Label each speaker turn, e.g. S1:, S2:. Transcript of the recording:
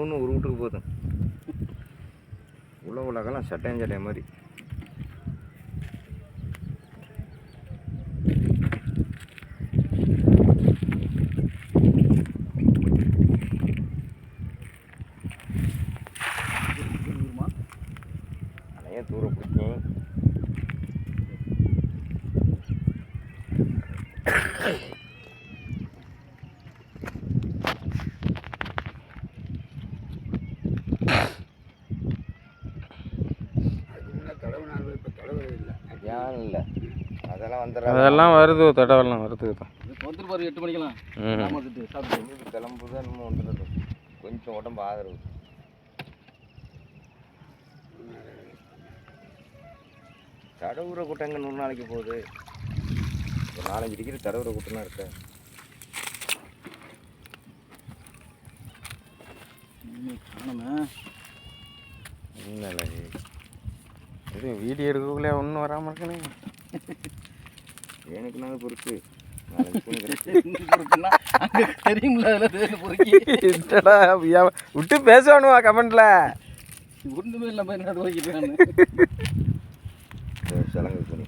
S1: ஒன்று ஒரு வீட்டுக்கு போதும். உலகெல்லாம் சட்டையன் மாதிரி. அதையே தூர பிடிக்கும். யாரும் இல்லை, அதெல்லாம் வந்துடுறாங்க. அதெல்லாம் வருது, தடவெல்லாம் வருது தான்.
S2: வந்துட்டு பாரு 8 மணிக்கெல்லாம் சாப்பிட்டு
S1: கிளம்புதான் இன்னும் வந்துடுறது. கொஞ்சம் உடம்பு ஆதரவு. தடவுற கூட்டம் எங்கே 100 நாளைக்கு போகுது? ஒரு 4-5 டிகிரி தடவுற கூட்டம் தான் இருக்கு. இல்லை இது வீடியோ எடுக்கக்குள்ளே ஒன்றும் வராமல் இருக்கனே. எனக்கு நான் பொறுத்து விட்டு பேசணுமா கமெண்ட்ல?
S2: ஒன்றுமே இல்லாமல் என்ன பொறுக்கிட்டு
S1: சலங்கை துணி